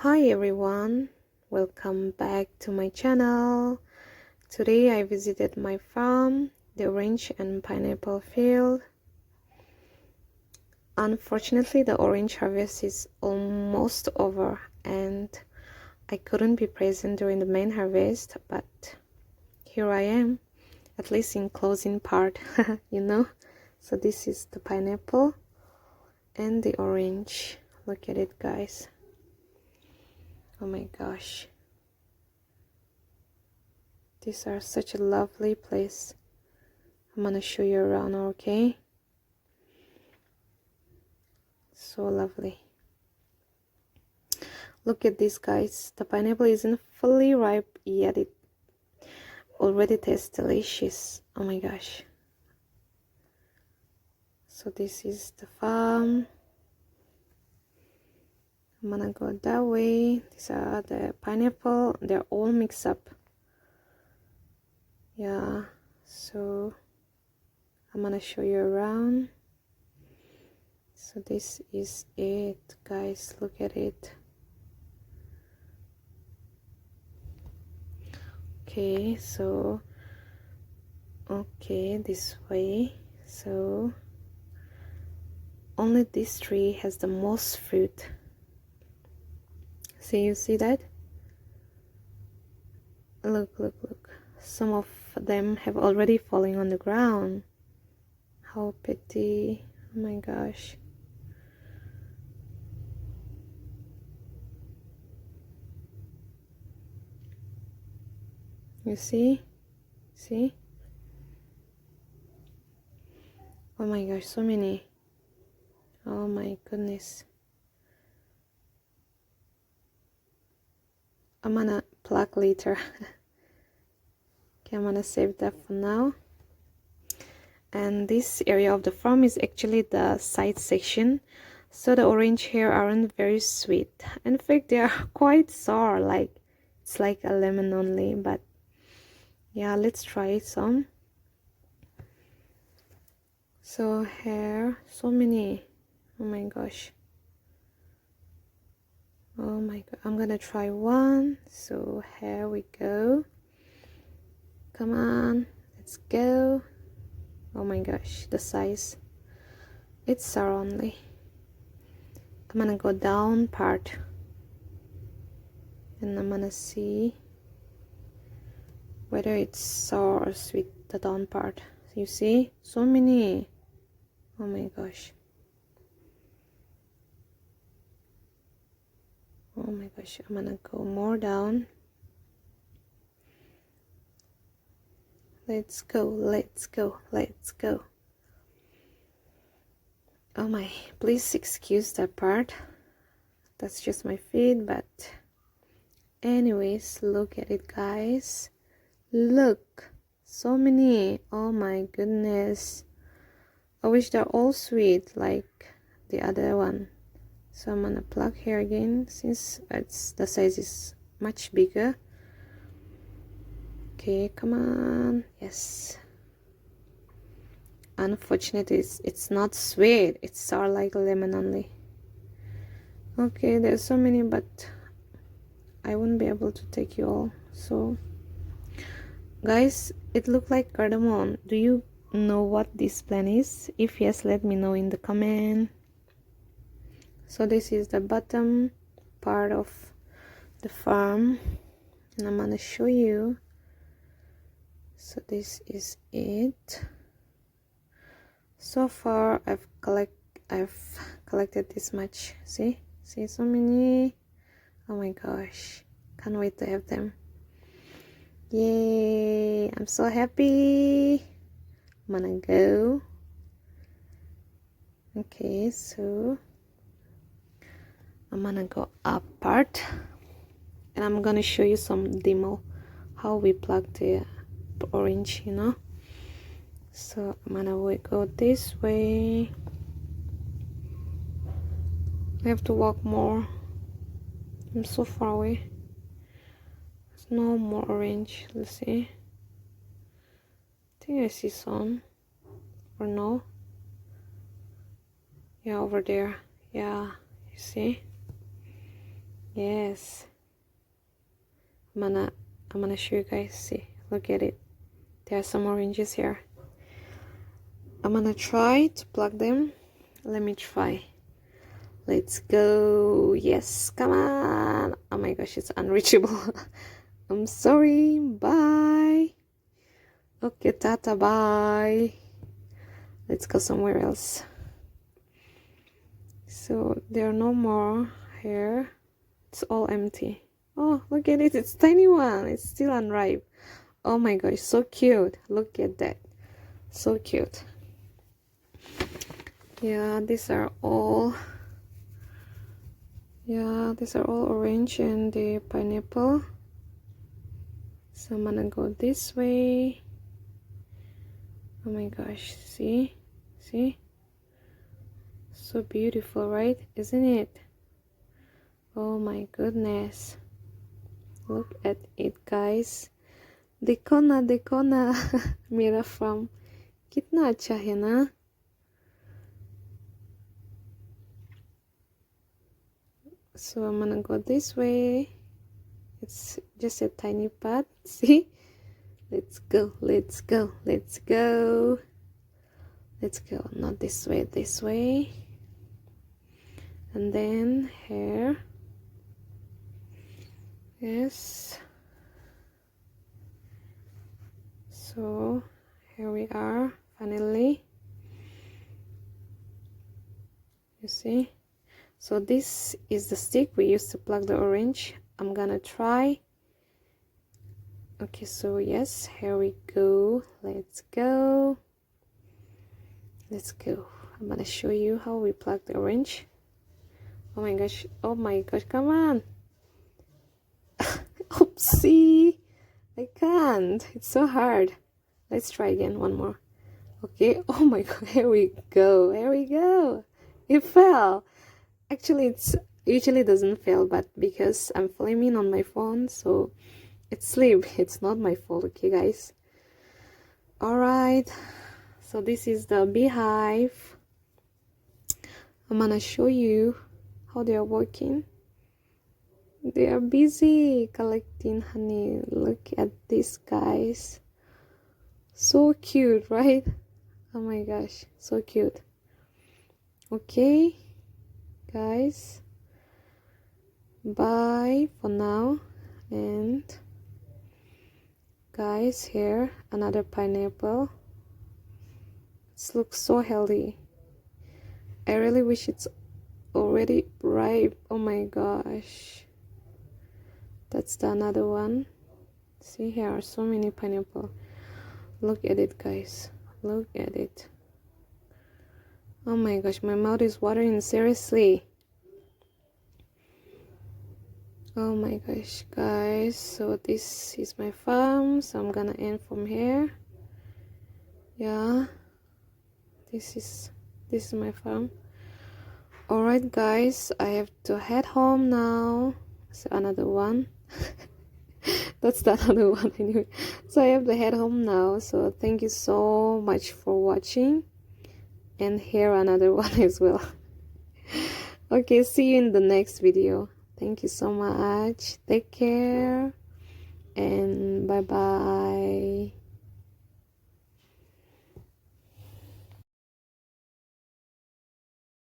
Hi everyone, welcome back to my channel. Today I visited my farm, the orange and pineapple field. Unfortunately, the orange harvest is almost over and I couldn't be present during the main harvest, but here I am, at least in closing part, you know. So this is the pineapple and the orange. Look at it, guys. Oh my gosh. These are such a lovely place. I'm gonna show you around, okay? So lovely. Look at this, guys. The pineapple isn't fully ripe yet. It already tastes delicious. Oh my gosh. So this is the farm. I'm gonna go that way. These are the pineapple. They're all mixed up. Yeah. So I'm gonna show you around. So this is it, guys. Look at it. Okay, so this way. So only this tree has the most fruit. See, you see that? Look. Some of them have already fallen on the ground. How pretty. Oh my gosh. You see? See? Oh my gosh, so many. Oh my goodness. I'm gonna pluck later. Okay, I'm gonna save that for now. And this area of the farm is actually the side section. So the orange here aren't very sweet. In fact, they are quite sour, like it's like a lemon only. But yeah, let's try some. So here, so many. Oh my gosh. Oh my god, I'm gonna try one. So here we go. Come on, let's go. Oh my gosh, the size. It's sour only. I'm gonna go down part. And I'm gonna see whether it's sour or sweet, the down part. You see? So many. Oh my gosh. Oh my gosh, I'm gonna go more down. Let's go. Oh my, please excuse that part. That's just my feet, but anyways, look at it, guys. Look, so many. Oh my goodness. I wish they're all sweet like the other one. So I'm gonna pluck here again since the size is much bigger. Okay, come on. Yes. Unfortunately, it's not sweet. It's sour like lemon only. Okay, there's so many, but I won't be able to take you all. So, guys, it looked like cardamom. Do you know what this plant is? If yes, let me know in the comment. So this is the bottom part of the farm, and I'm gonna show you. So this is it. So far I've collected this much. See so many. Oh my gosh, can't wait to have them. Yay, I'm so happy. I'm gonna go. Okay, so I'm gonna go up part, and I'm gonna show you some demo how we pluck the orange, you know. So I'm gonna go this way. I have to walk more. I'm so far away. There's no more orange. Let's see. I think I see some, or no. Yeah, over there. Yeah, you see. Yes. I'm gonna show you guys. See, look at it. There are some oranges here. I'm gonna try to pluck them. Let me try. Let's go. Yes, come on. Oh my gosh, it's unreachable. I'm sorry. Bye. Okay, tata, bye. Let's go somewhere else. So there are no more here. It's all empty. Oh, look at it. It's tiny one. It's still unripe. Oh my gosh, so cute. Look at that. So cute. Yeah, these are all orange and the pineapple. So I'm gonna go this way. Oh my gosh, see, so beautiful, right? Isn't it? Oh my goodness, look at it, guys. देखो ना मेरा farm कितना अच्छा है ना. So I'm gonna go this way. It's just a tiny path. See, let's go. Not this way, this way. And then here. Yes. So here we are, finally. You see? So this is the stick we used to pluck the orange. I'm gonna try. Okay, so yes, here we go. Let's go. I'm gonna show you how we pluck the orange. Oh my gosh, come on. Oopsie, I can't. It's so hard. Let's try again, one more. Okay, oh my god, here we go. It fell. Actually, it's usually doesn't fail, but because I'm filming on my phone, so it slipped. It's not my fault, okay guys. Alright, so this is the beehive. I'm gonna show you how they are working. They are busy collecting honey. Look at this, guys. So cute, right? Oh my gosh, so cute. Okay guys, bye for now. And guys, here another pineapple. It looks so healthy. I really wish it's already ripe. Oh my gosh, that's the another one. See, here are so many pineapple. Look at it, guys, look at it. Oh my gosh, my mouth is watering, seriously. Oh my gosh, guys, so this is my farm, so I'm gonna end from here. Yeah, this is my farm. Alright guys, I have to head home now. So another one. That's the another one anyway. So I have to head home now. So thank you so much for watching. And here another one as well. Okay, see you in the next video. Thank you so much. Take care. And bye bye.